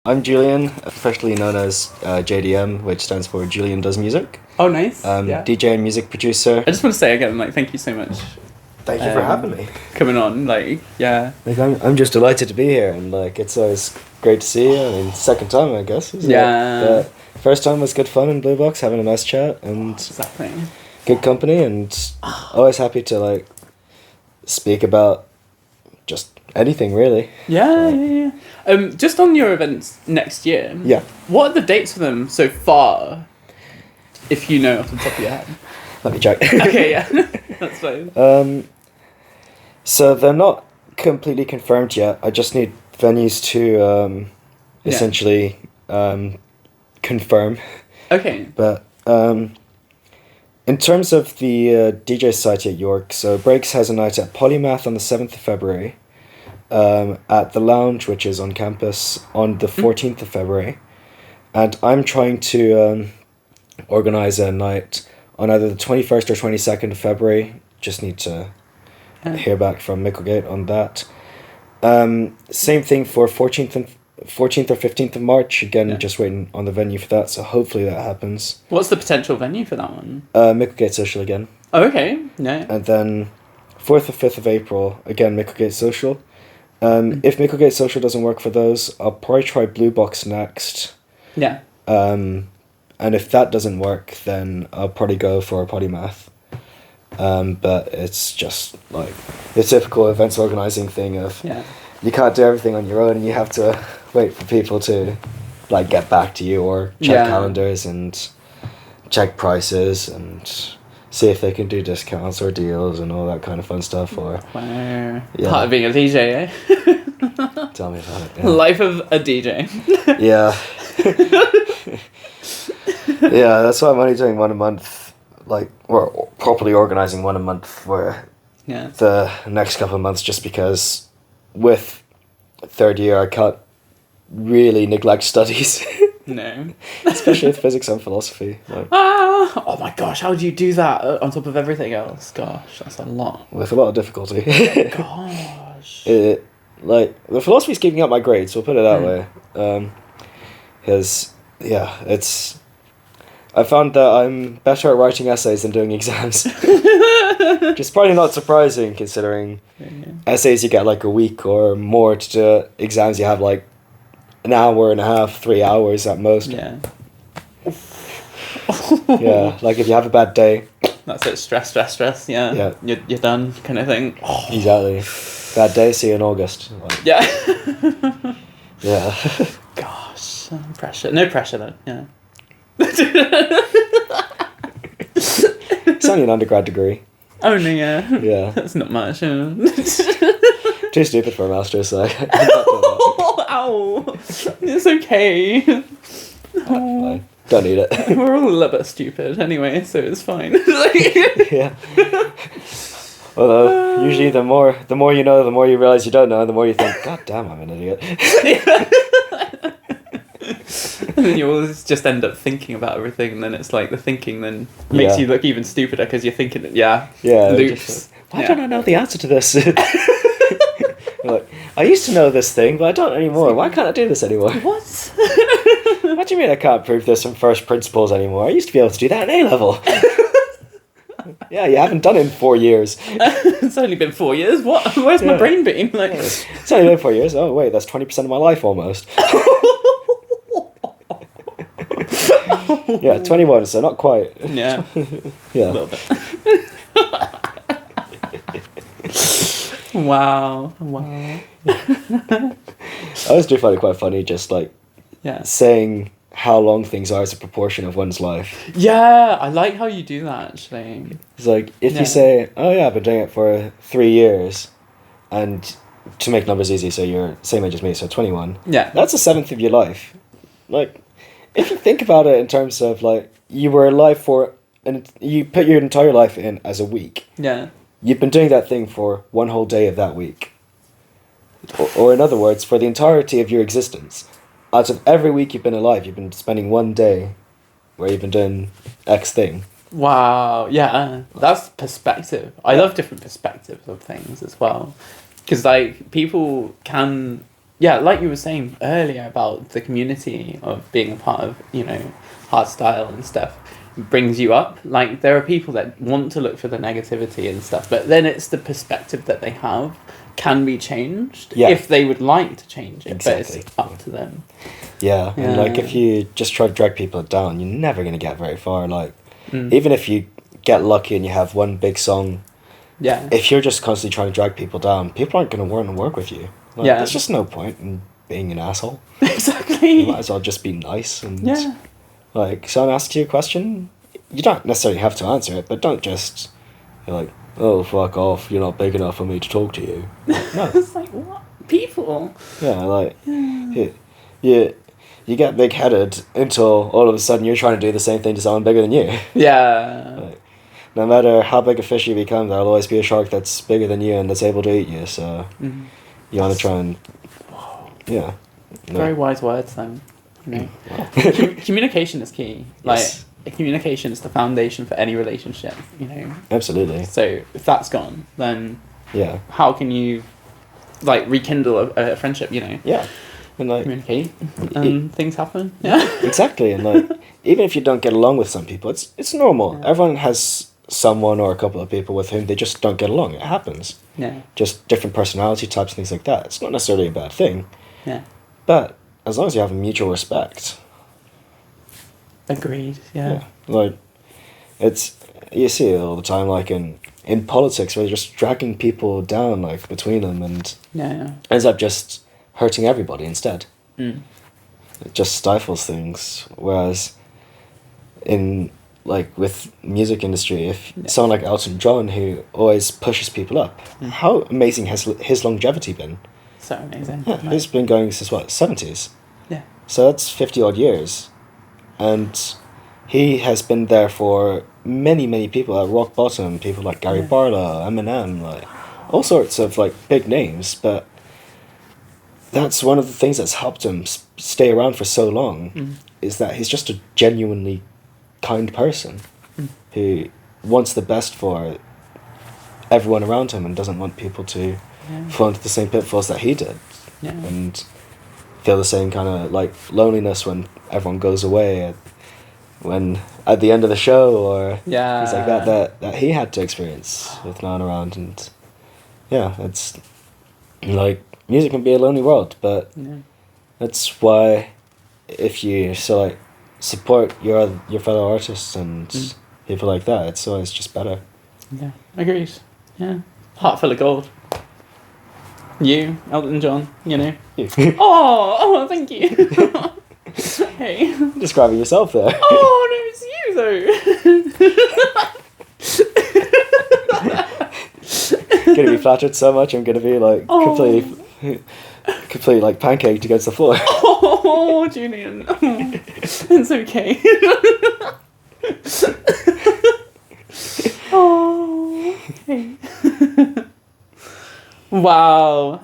I'm Julian, officially known as JDM, which stands for Julian Does Music. Oh, nice. Yeah. DJ and music producer. I just want to say again, thank you so much. Thank you for having me. Coming on, yeah. I'm just delighted to be here, and it's always great to see you. I mean, second time, I guess. Yeah. First time was good fun in Blue Box, having a nice chat and exactly. Good company, and always happy to speak about just anything really. Yeah. Just on your events next year. Yeah. What are the dates for them so far? If you know off the top of your head. Let me check. Okay, yeah. That's fine. So they're not completely confirmed yet. I just need venues to essentially confirm. Okay. But in terms of the DJ site at York, so Breaks has a night at Polymath on the 7th of February, at the Lounge, which is on campus, on the 14th of February, and I'm trying to organise a night on either the 21st or 22nd of February. Just need to hear back from Micklegate on that. Same thing for 14th or 15th of March. Again, just waiting on the venue for that, so hopefully that happens. What's the potential venue for that one? Micklegate Social again. Oh, okay. Yeah. And then 4th or 5th of April, again, Micklegate Social. If Micklegate Social doesn't work for those, I'll probably try Blue Box next. Yeah. And if that doesn't work, then I'll probably go for a Polymath. But it's just the typical events organising thing of you can't do everything on your own, and you have to wait for people to get back to you or check calendars and check prices and see if they can do discounts or deals and all that kind of fun stuff. Or part of being a DJ, eh? Tell me about it. Yeah. Life of a DJ. Yeah. Yeah, that's why I'm only doing one a month, or properly organising one a month for the next couple of months, just because with third year I can't really neglect studies. No. Especially with physics and philosophy. Oh my gosh, how do you do that on top of everything else? Gosh, that's a lot. With a lot of difficulty. Gosh. The philosophy's keeping up my grades, so we'll put it that way. Because, it's... I found that I'm better at writing essays than doing exams. Which is probably not surprising, considering essays you get a week or more to do. Exams you have an hour and a half, 3 hours at most. Yeah. Yeah, if you have a bad day. That's it, stress, yeah. You're done, kind of thing. Exactly. Bad day, see you in August. Yeah. Yeah. Gosh, pressure. No pressure then, yeah. It's only an undergrad degree. Oh no, yeah. Yeah. That's not much. Too stupid for a master's, so Ow! It's okay. Oh. Don't need it. We're all a little bit stupid anyway, so it's fine. Yeah. Although usually the more you know, the more you realise you don't know, and the more you think, God damn, I'm an idiot. And then you always just end up thinking about everything, and then it's the thinking then makes you look even stupider because you're thinking it. Yeah. Loops. Why don't I know the answer to this? I used to know this thing, but I don't anymore. Why can't I do this anymore? What? What do you mean I can't prove this from first principles anymore? I used to be able to do that in A-level. Yeah, you haven't done it in 4 years. It's only been 4 years. What? Where's my brain been? It's only been 4 years. Oh wait, that's 20% of my life almost. Yeah, 21, so not quite. Yeah. Yeah. A little bit. Wow. I always do find it quite funny, just saying how long things are as a proportion of one's life. Yeah, I like how you do that, actually. It's if you say, oh yeah, I've been doing it for 3 years, and to make numbers easy, so you're same age as me, so 21. Yeah. That's a seventh of your life. If you think about it in terms of you were alive and you put your entire life in as a week. Yeah. You've been doing that thing for one whole day of that week. Or in other words, for the entirety of your existence. Out of every week you've been alive, you've been spending one day where you've been doing X thing. Wow, yeah, that's perspective. I love different perspectives of things as well. Because, people can yeah, like you were saying earlier about the community of being a part of, you know, hardstyle and stuff, brings you up. Like, there are people that want to look for the negativity and stuff, but then it's the perspective that they have can be changed if they would like to change it, exactly. But it's up to them. Yeah, and like if you just try to drag people down, you're never going to get very far. Like, even if you get lucky and you have one big song, if you're just constantly trying to drag people down, people aren't going to want to work with you. Like, there's just no point in being an asshole. Exactly. You might as well just be nice and like, someone asks you a question, you don't necessarily have to answer it, but don't just you're like, oh, fuck off, you're not big enough for me to talk to you. No. It's like, what? People? Yeah, like, you get big-headed until all of a sudden you're trying to do the same thing to someone bigger than you. Yeah. Like, no matter how big a fish you become, there'll always be a shark that's bigger than you and that's able to eat you, so you want to try and... Yeah. Very wise words, then. You know? Communication is key. Like, communication is the foundation for any relationship, you know? Absolutely. So, if that's gone, then... Yeah. How can you, like, rekindle a friendship, you know? Yeah. And like, communicate and things happen. Yeah. Exactly, and like, even if you don't get along with some people, it's normal. Yeah. Everyone has someone or a couple of people with whom they just don't get along. It happens. Yeah. Just different personality types, things like that. It's not necessarily a bad thing. Yeah. But as long as you have a mutual respect. Agreed. Yeah. Like, it's, you see it all the time, like in politics, where they're just dragging people down, like, between them, and ends up just hurting everybody instead. It just stifles things. Whereas in, like, with music industry, if someone like Elton John, who always pushes people up, how amazing has his longevity been? So amazing. Yeah, he's been going since what, 70s? Yeah. So that's 50 odd years. And he has been there for many, many people at rock bottom, people like Gary Barlow, Eminem, like all sorts of like big names, but that's one of the things that's helped him stay around for so long, is that he's just a genuinely kind person who wants the best for everyone around him and doesn't want people to fall into the same pitfalls that he did, and feel the same kind of like loneliness when everyone goes away, when at the end of the show or things like that he had to experience with no one around. And it's like, music can be a lonely world, but that's why if you support your fellow artists and people like that, it's always just better. Yeah, agreed. Yeah, heart full of gold. You, Elton John, you know. You. Oh, thank you. Hey. Describing yourself there. Oh no, it's you though. Gonna be flattered so much, I'm gonna be like completely like pancaked against the floor. Oh, Julian. Oh, it's okay. Oh, okay. Wow.